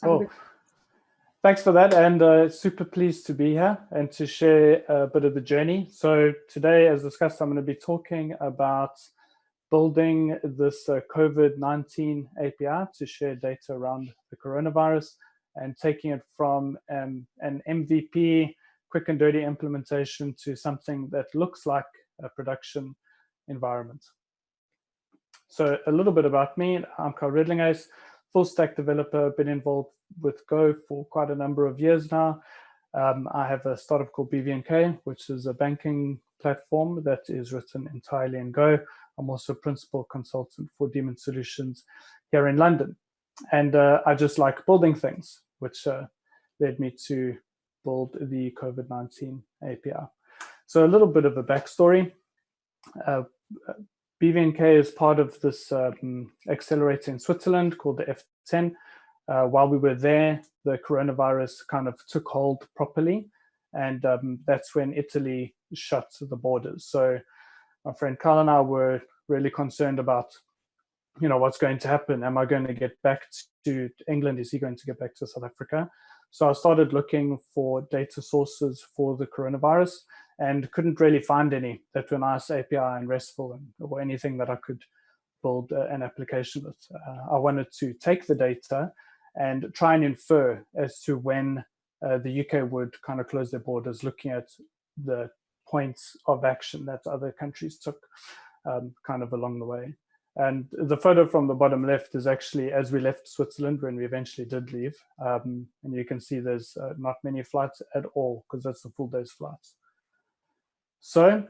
Cool. Thanks for that, and super pleased to be here and to share a bit of the journey. So today, as discussed, I'm going to be talking about building this COVID-19 API to share data around the coronavirus and taking it from an MVP, quick and dirty implementation to something that looks like a production environment. So a little bit about me. I'm Redelinghuys, full stack developer, been involved with Go for quite a number of years now. I have a startup called BVNK, which is a banking platform that is written entirely in Go. I'm also a principal consultant for Demon Solutions here in London. And I just like building things, which led me to build the COVID-19 API. So a little bit of a backstory. BVNK is part of this accelerator in Switzerland called the F10. While we were there, the coronavirus kind of took hold properly, and that's when Italy shut the borders. So my friend Carl and I were really concerned about, what's going to happen. Am I going to get back to England? Is he going to get back to South Africa? So I started looking for data sources for the coronavirus and couldn't really find any that were nice API and RESTful or anything that I could build an application with. I wanted to take the data and try and infer as to when the UK would kind of close their borders, looking at the points of action that other countries took kind of along the way. And the photo from the bottom left is actually as we left Switzerland when we eventually did leave. And you can see there's not many flights at all because that's the full day's flights. So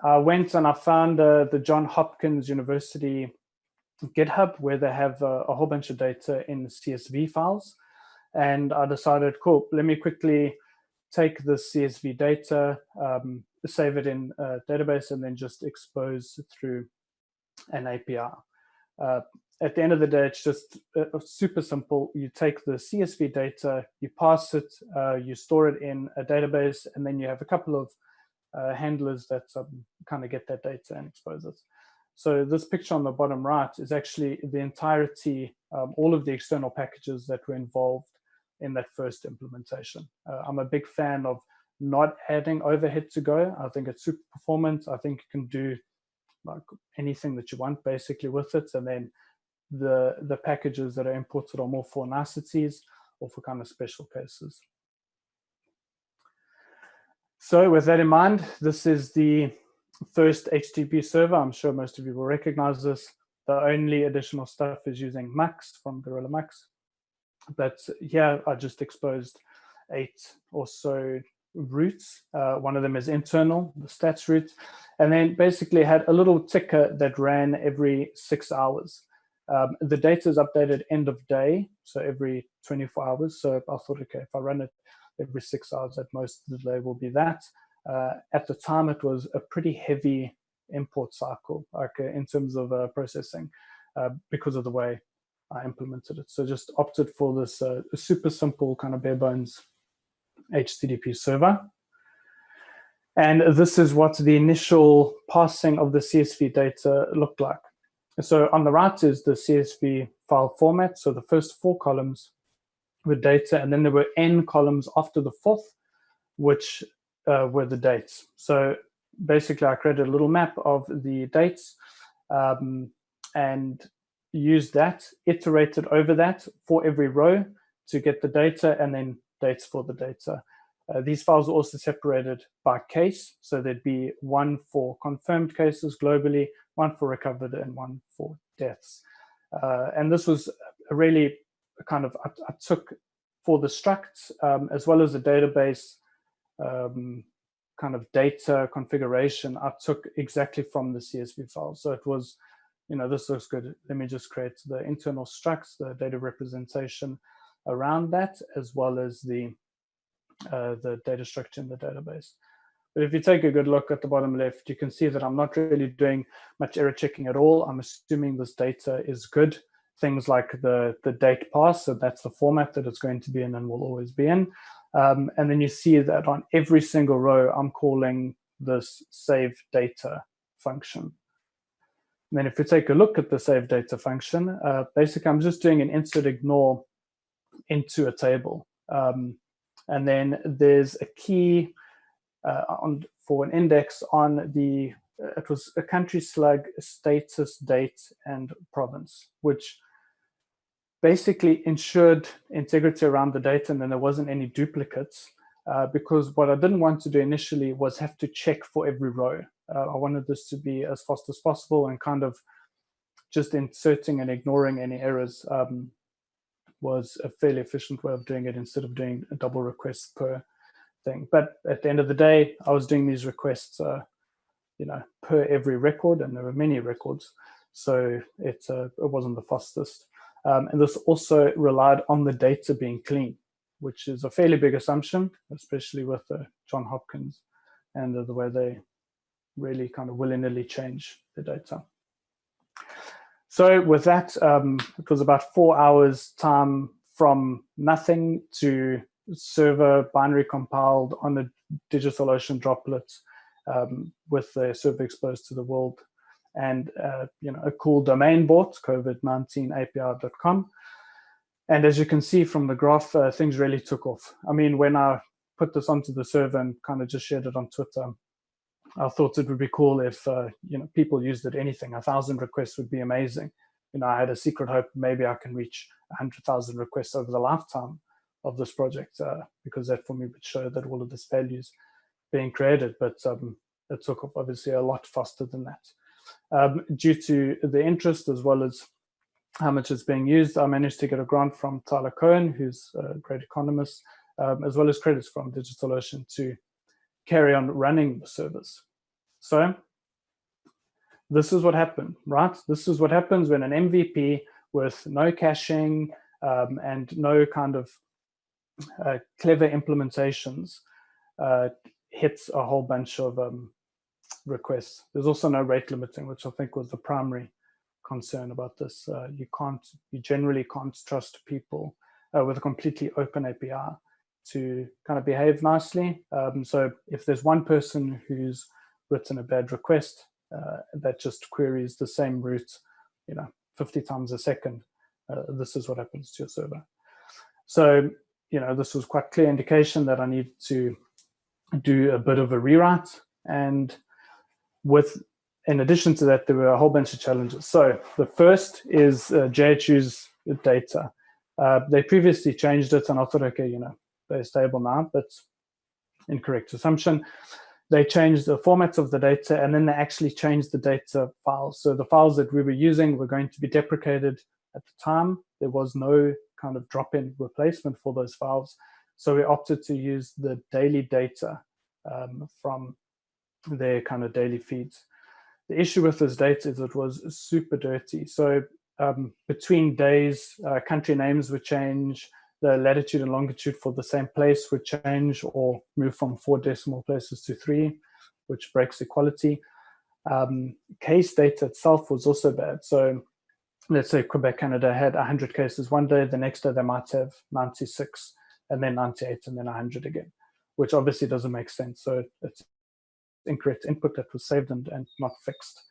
I went and I found the Johns Hopkins University GitHub where they have a whole bunch of data in CSV files. And I decided, cool, let me quickly take the CSV data, save it in a database, and then just expose through an API. At the end of the day, it's just super simple. You take the CSV data, you pass it, you store it in a database, and then you have a couple of handlers that kind of get that data and expose it. So this picture on the bottom right is actually the entirety, all of the external packages that were involved in that first implementation. I'm a big fan of not adding overhead to Go. I think it's super performant. I think you can do like anything that you want basically with it. And then the packages that are imported are more for niceties or for kind of special cases. So with that in mind, this is the first HTTP server. I'm sure most of you will recognize this. The only additional stuff is using Mux from Gorilla Mux. But here I just exposed 8 or so routes. One of them is internal, the stats route, and then basically had a little ticker that ran every 6 hours. The data is updated end of day, so every 24 hours. So I thought, okay, if I run it every 6 hours at most, the delay will be that. At the time, it was a pretty heavy import cycle, like in terms of processing, because of the way I implemented it. So just opted for this super simple kind of bare bones HTTP server. And this is what the initial passing of the CSV data looked like. So on the right is the CSV file format. So the first 4 columns were data, and then there were n columns after the 4th, which were the dates. So basically, I created a little map of the dates and used that, iterated over that for every row to get the data, and then dates for the data. These files are also separated by case. So there'd be one for confirmed cases globally, one for recovered, and one for deaths. And this was a really kind of, I took for the structs as well as the database kind of data configuration, I took exactly from the CSV file. So it was, this looks good. Let me just create the internal structs, the data representation around that, as well as the data structure in the database. But if you take a good look at the bottom left, you can see that I'm not really doing much error checking at all. I'm assuming this data is good. Things like the date pass, so that's the format that it's going to be in and will always be in. And then you see that on every single row, I'm calling this save data function. And then if we take a look at the save data function, basically I'm just doing an insert ignore into a table. And then there's a key for an index on the, it was a country slug, status, date, and province, which basically ensured integrity around the data, and then there wasn't any duplicates, because what I didn't want to do initially was have to check for every row. I wanted this to be as fast as possible, and kind of just inserting and ignoring any errors was a fairly efficient way of doing it, instead of doing a double request per thing. But at the end of the day, I was doing these requests, per every record, and there were many records, so it wasn't the fastest. And this also relied on the data being clean, which is a fairly big assumption, especially with Johns Hopkins and the way they really kind of willy-nilly change the data. So with that, it was about 4 hours time from nothing to server binary compiled on a DigitalOcean droplet, with the server exposed to the world, and a cool domain bought, COVID19API.com. And as you can see from the graph, things really took off. I mean, when I put this onto the server and kind of just shared it on Twitter, I thought it would be cool if people used it. Anything, 1,000 requests would be amazing. I had a secret hope maybe I can reach 100,000 requests over the lifetime of this project, because that for me would show that all of this value is being created. But it took off obviously a lot faster than that. Due to the interest as well as how much it's being used, I managed to get a grant from Tyler Cohen, who's a great economist, as well as credits from DigitalOcean to carry on running the service. So this is what happened, right? This is what happens when an MVP with no caching and no kind of clever implementations hits a whole bunch of requests. There's also no rate limiting, which I think was the primary concern about this. You generally can't trust people with a completely open API to kind of behave nicely. So if there's one person who's written a bad request that just queries the same route, 50 times a second, this is what happens to your server. So, this was quite clear indication that I needed to do a bit of a rewrite. And in addition to that, there were a whole bunch of challenges. So the first is JHU's data. They previously changed it, and I thought, okay, they're stable now, but incorrect assumption. They changed the format of the data, and then they actually changed the data files. So the files that we were using were going to be deprecated at the time. There was no kind of drop-in replacement for those files. So we opted to use the daily data from their kind of daily feeds. The issue with this data is it was super dirty. So between days, country names would change, the latitude and longitude for the same place would change or move from 4 decimal places to 3, which breaks equality. Case data itself was also bad. So let's say Quebec, Canada had 100 cases one day, the next day they might have 96, and then 98, and then 100 again, which obviously doesn't make sense. So it's incorrect input that was saved and not fixed.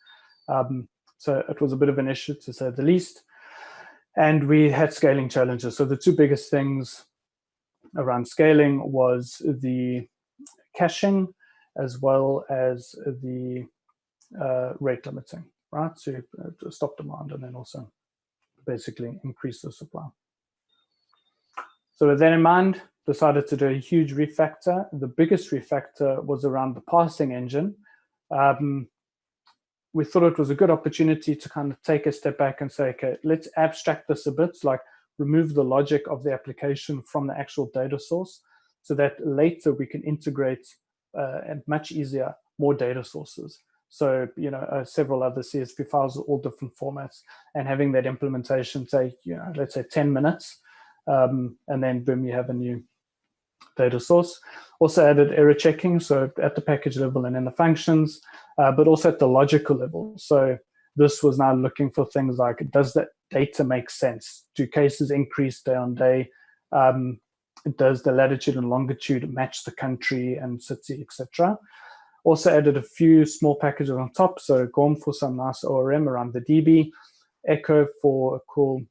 So it was a bit of an issue, to say the least. And we had scaling challenges. So the two biggest things around scaling was the caching as well as the rate limiting, right? To stop demand and then also basically increase the supply. So with that in mind, decided to do a huge refactor. The biggest refactor was around the parsing engine. We thought it was a good opportunity to kind of take a step back and say, okay, let's abstract this a bit, like remove the logic of the application from the actual data source, so that later we can integrate and much easier more data sources. So, several other CSV files, all different formats, and having that implementation take, let's say 10 minutes, and then boom, you have a new data source. Also added error checking, so at the package level and in the functions, but also at the logical level. So this was now looking for things like, does that data make sense? Do cases increase day on day? Does the latitude and longitude match the country and city, etc.? Also added a few small packages on top. So GORM for some nice ORM around the DB, Echo for a cool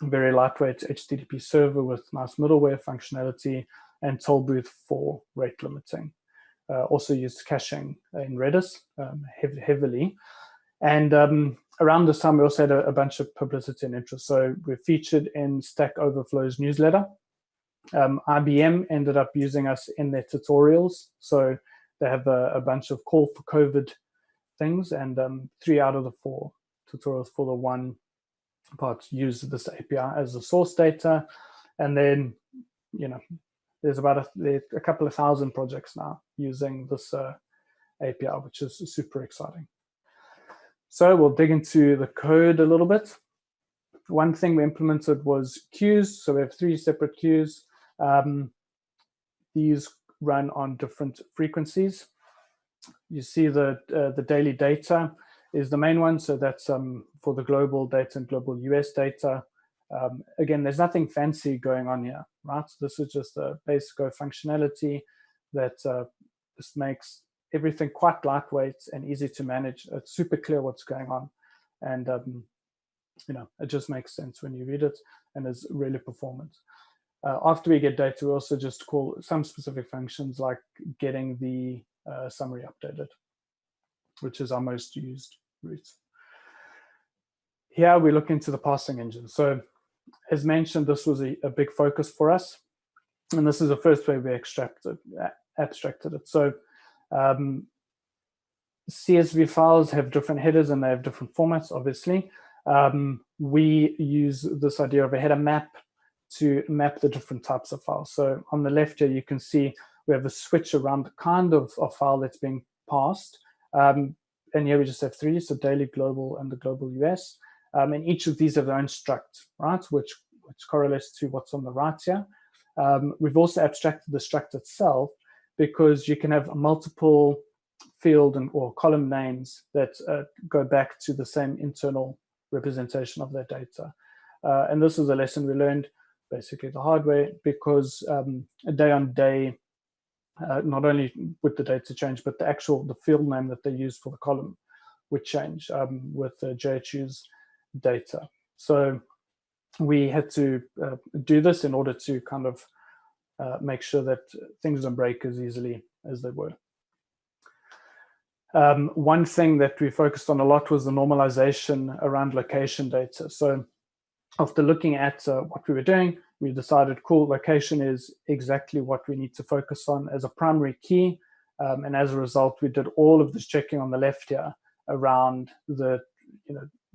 very lightweight HTTP server with nice middleware functionality, and tollbooth for rate limiting. Also used caching in Redis heavily. And around this time, we also had a bunch of publicity and interest. So we're featured in Stack Overflow's newsletter. IBM ended up using us in their tutorials. So they have a bunch of call for COVID things, and 3 out of the 4 tutorials for the one part use this API as the source data. And then, there's about a couple of thousand projects now using this API, which is super exciting. So we'll dig into the code a little bit. One thing we implemented was queues. So we have 3 separate queues. These run on different frequencies. You see the daily data is the main one. So that's for the global data and global US data. Again, there's nothing fancy going on here, right? This is just a basic Go functionality that just makes everything quite lightweight and easy to manage. It's super clear what's going on. And, it just makes sense when you read it, and is really performant. After we get data, we also just call some specific functions like getting the summary updated, which is our most used route. Here we look into the parsing engine. So as mentioned, this was a big focus for us. And this is the first way we abstracted it. So CSV files have different headers and they have different formats, obviously. We use this idea of a header map to map the different types of files. So on the left here, you can see we have a switch around the kind of file that's being parsed. And here we just have 3, so daily, global, and the global US. And each of these have their own struct, right, which correlates to what's on the right here. We've also abstracted the struct itself because you can have multiple field or column names that go back to the same internal representation of their data. And this is a lesson we learned basically the hard way, because day on day, not only would the data change, but the field name that they use for the column would change with the JHU's data. So we had to do this in order to kind of make sure that things don't break as easily as they were. One thing that we focused on a lot was the normalization around location data. So after looking at what we were doing, we decided, cool, location is exactly what we need to focus on as a primary key. And as a result, we did all of this checking on the left here around the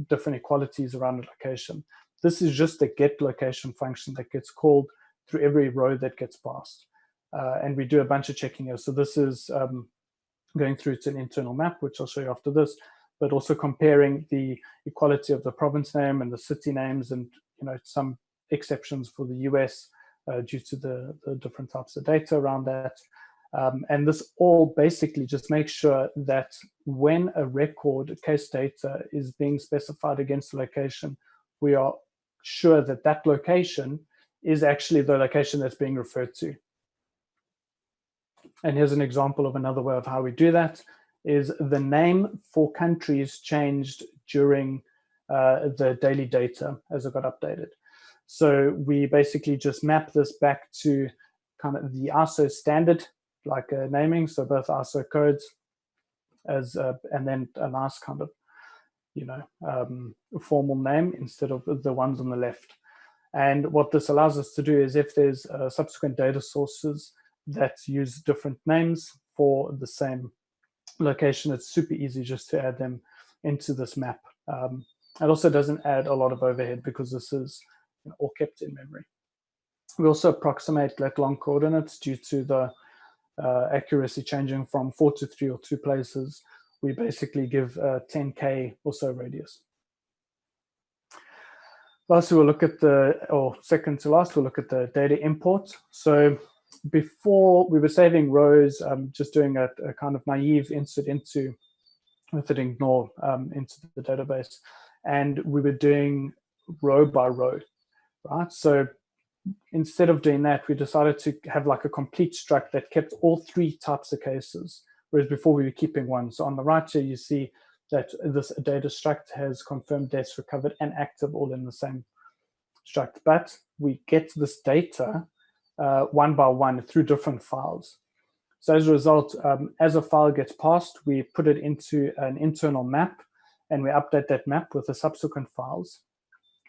different equalities around a location. This is just a get location function that gets called through every row that gets passed. And we do a bunch of checking here. So this is going through to an internal map, which I'll show you after this, but also comparing the equality of the province name and the city names, and some exceptions for the US due to the different types of data around that. And this all basically just makes sure that when a record case data is being specified against a location, we are sure that that location is actually the location that's being referred to. And here's an example of another way of how we do that, is the name for countries changed during the daily data as it got updated. So we basically just map this back to kind of the ISO standard, like naming, so both ISO codes as and then a nice kind of formal name instead of the ones on the left. And what this allows us to do is, if there's subsequent data sources that use different names for the same location, it's super easy just to add them into this map. It also doesn't add a lot of overhead because this is all kept in memory. We also approximate lat-long coordinates due to the accuracy changing from 4 to 3 or 2 places. We basically give 10K or so radius. Last, we'll look at second to last, we'll look at the data import. So before we were saving rows, just doing a kind of naive insert into method ignore into the database, and we were doing row by row, right? So instead of doing that, we decided to have like a complete struct that kept all 3 types of cases, whereas before we were keeping one. So on the right here, you see that this data struct has confirmed deaths, recovered, and active all in the same struct, but we get this data one by one through different files. So as a result, as a file gets passed, we put it into an internal map, and we update that map with the subsequent files.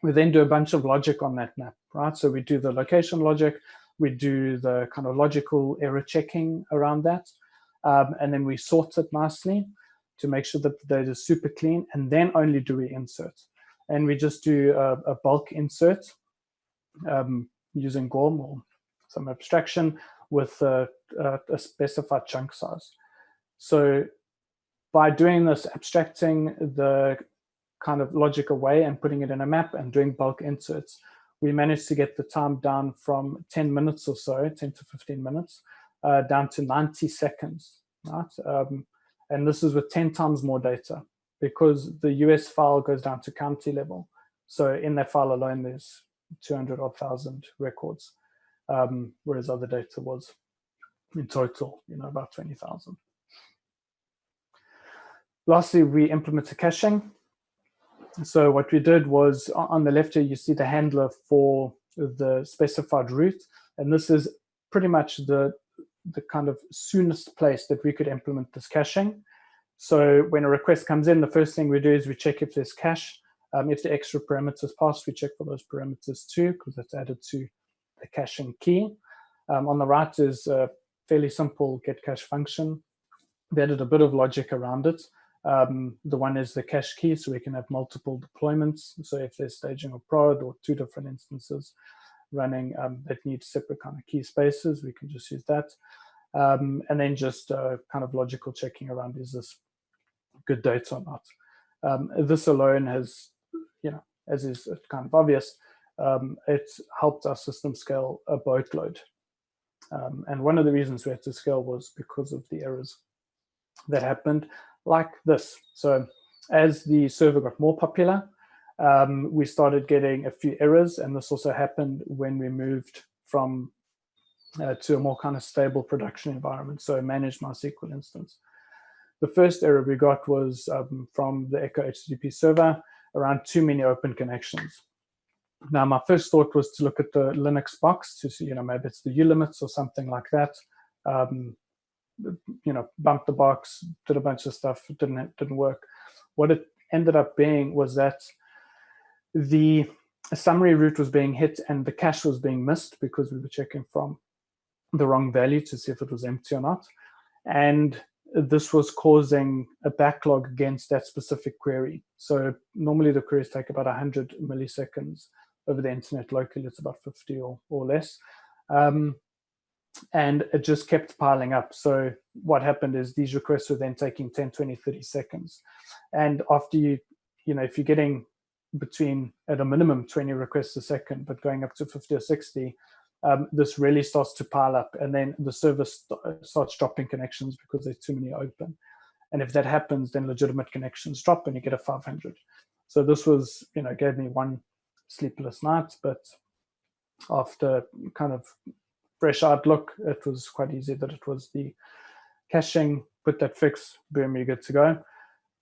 We then do a bunch of logic on that map, right? So we do the location logic, we do the kind of logical error checking around that, and then we sort it nicely to make sure that the data is super clean, and then only do we insert. And we just do a bulk insert using GORM or some abstraction with a specified chunk size. So by doing this, abstracting the kind of logic away and putting it in a map and doing bulk inserts, we managed to get the time down from 10 minutes or so, 10 to 15 minutes, down to 90 seconds, right? And this is with 10 times more data, because the US file goes down to county level. So in that file alone, there's 200,000 records, whereas other data was in total, about 20,000. Lastly, we implemented caching. So what we did was, on the left here, you see the handler for the specified route. And this is pretty much the kind of soonest place that we could implement this caching. So when a request comes in, the first thing we do is we check if there's cache. If the extra parameters pass, we check for those parameters too, because that's added to the caching key. On the right is a fairly simple get cache function. We added a bit of logic around it. The one is the cache key, so we can have multiple deployments. So if there's staging or prod or two different instances running that need separate kind of key spaces, we can just use that. And then just kind of logical checking around, is this good data or not? This alone has, as is kind of obvious, it's helped our system scale a boatload. And one of the reasons we had to scale was because of the errors that happened, like this. So as the server got more popular, we started getting a few errors, and this also happened when we moved from to a more kind of stable production environment, so a managed MySQL instance. The first error we got was from the Echo HTTP server around too many open connections. Now, my first thought was to look at the Linux box to see, maybe it's the ulimits or something like that. Bumped the box, did a bunch of stuff, didn't work. What it ended up being was that the summary route was being hit and the cache was being missed, because we were checking from the wrong value to see if it was empty or not. And this was causing a backlog against that specific query. So normally the queries take about 100 milliseconds over the internet. Locally, it's about 50 or less. And it just kept piling up. So what happened is these requests were then taking 10, 20, 30 seconds. And after if you're getting between, at a minimum, 20 requests a second, but going up to 50 or 60, this really starts to pile up. And then the server starts dropping connections because there's too many open. And if that happens, then legitimate connections drop and you get a 500. So this was, gave me one sleepless night, but after kind of fresh outlook, it was quite easy that it was the caching. Put that fix, boom, you're good to go.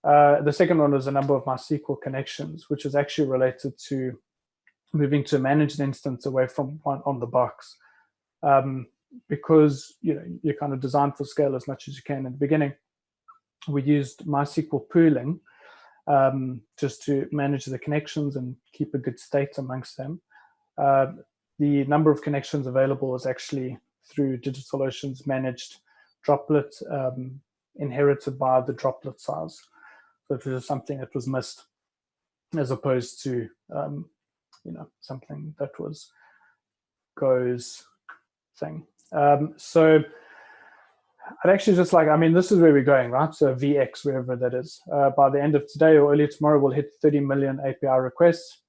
The second one was a number of MySQL connections, which is actually related to moving to a managed instance away from one on the box. Because you're kind of designed for scale as much as you can in the beginning. We used MySQL pooling just to manage the connections and keep a good state amongst them. The number of connections available is actually through DigitalOcean's managed droplet, inherited by the droplet size. So it was something that was missed, as opposed to something that was Go's thing. So I'd actually just this is where we're going, right? So VX, wherever that is. By the end of today or early tomorrow, we'll hit 30 million API requests.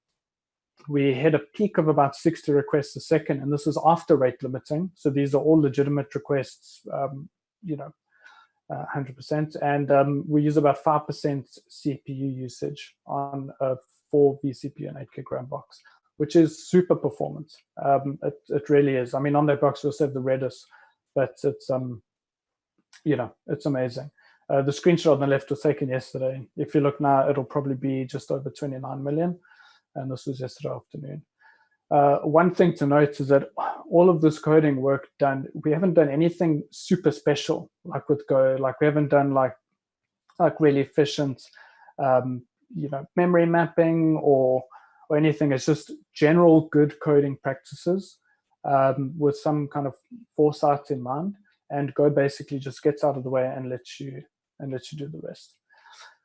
We hit a peak of about 60 requests a second, and this is after rate limiting. So these are all legitimate requests, 100%. And we use about 5% CPU usage on a 4 vCPU and 8 gig RAM box, which is super performant. It really is. On that box, we also have the Redis, but it's, it's amazing. The screenshot on the left was taken yesterday. If you look now, it'll probably be just over 29 million. And this was yesterday afternoon. One thing to note is that all of this coding work done, we haven't done anything super special like with Go. Like we haven't done like really efficient, memory mapping or anything. It's just general good coding practices with some kind of foresight in mind. And Go basically just gets out of the way and lets you do the rest.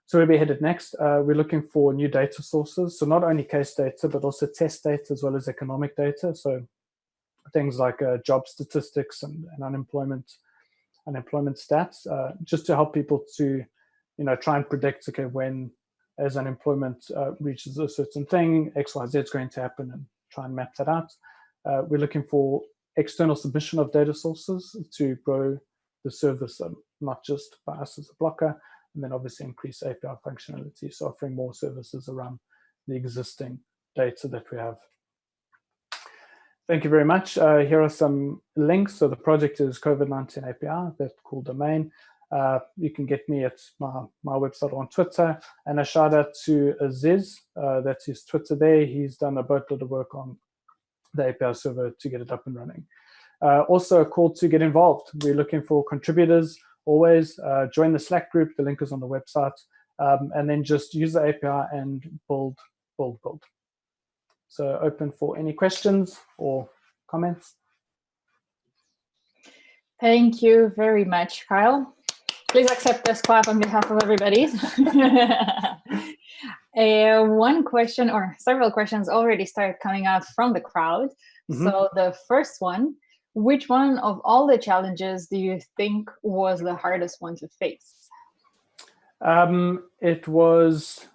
So where we headed next, we're looking for new data sources. So not only case data, but also test data as well as economic data. So things like job statistics and unemployment stats, just to help people to, try and predict, okay, when as unemployment reaches a certain thing, X, Y, Z is going to happen, and try and map that out. We're looking for external submission of data sources to grow the service, not just by us as a blocker, and then obviously increase API functionality, so offering more services around the existing data that we have. Thank you very much. Here are some links. So the project is COVID19 API, that cool domain. You can get me at my website or on Twitter. And a shout out to Aziz, that's his Twitter there. He's done a boatload of work on the API server to get it up and running. Also a call to get involved. We're looking for contributors. Always join the Slack group. The link is on the website. And then just use the API and build. So open for any questions or comments. Thank you very much, Kyle. Please accept this clap on behalf of everybody. One question or several questions already started coming out from the crowd. Mm-hmm. So the first one, which one of all the challenges do you think was the hardest one to face? It was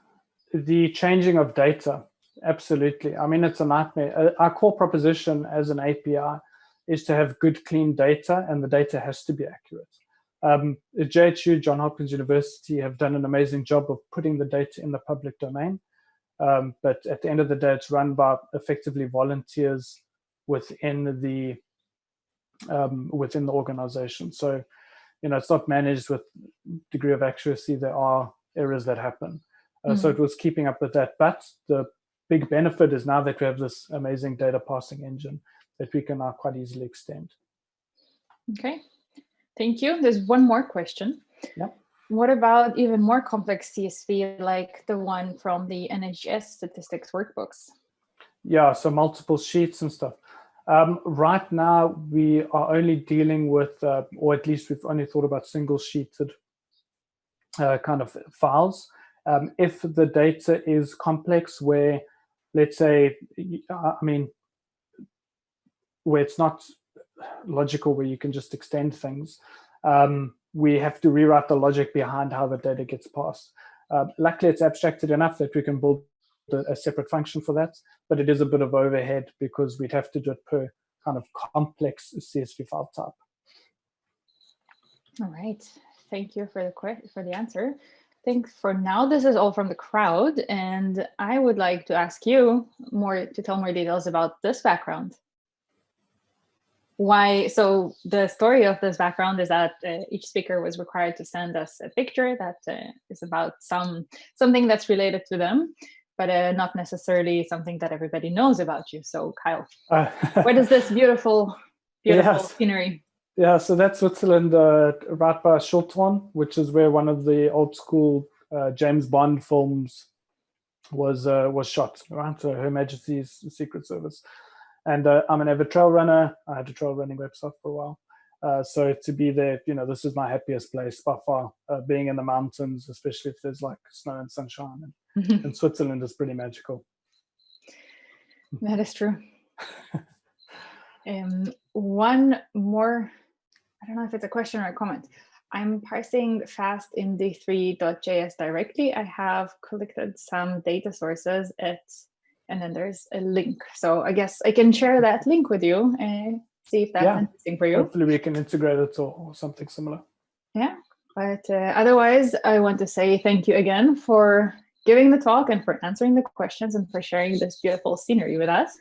the changing of data. Absolutely. I mean, it's a nightmare. Our core proposition as an API is to have good, clean data, and the data has to be accurate. JHU, Johns Hopkins University, have done an amazing job of putting the data in the public domain. But at the end of the day, it's run by effectively volunteers within the organization. So, it's not managed with degree of accuracy. There are errors that happen. So it was keeping up with that. But the big benefit is now that we have this amazing data parsing engine that we can now quite easily extend. Okay, thank you. There's one more question. Yep. What about even more complex CSV like the one from the NHS statistics workbooks? Yeah, so multiple sheets and stuff. Right now, we are only dealing with, or at least we've only thought about single-sheeted kind of files. If the data is complex, where, let's say, where it's not logical, where you can just extend things, we have to rewrite the logic behind how the data gets passed. Luckily, it's abstracted enough that we can build a separate function for that, but it is a bit of overhead because we'd have to do it per kind of complex CSV file type. All right, thank you for the answer. I think for now, this is all from the crowd, and I would like to ask you to tell more details about this background. Why? So the story of this background is that each speaker was required to send us a picture that is about something that's related to them, but not necessarily something that everybody knows about you. So Kyle, what is this beautiful scenery? Yeah, so that's Switzerland, right by Schultron, which is where one of the old school James Bond films was shot, right? So Her Majesty's Secret Service. And I'm an avid trail runner. I had a trail running website for a while. So to be there, this is my happiest place by far. Being in the mountains, especially if there's like snow and sunshine, and Switzerland is pretty magical. That is true. One more, I don't know if it's a question or a comment. I'm parsing fast in d3.js directly. I have collected some data sources and then there's a link. So I guess I can share that link with you and see if that's interesting for you. Hopefully we can integrate it or something similar. Yeah, but otherwise I want to say thank you again for giving the talk and for answering the questions and for sharing this beautiful scenery with us.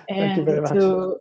Thank you very much. To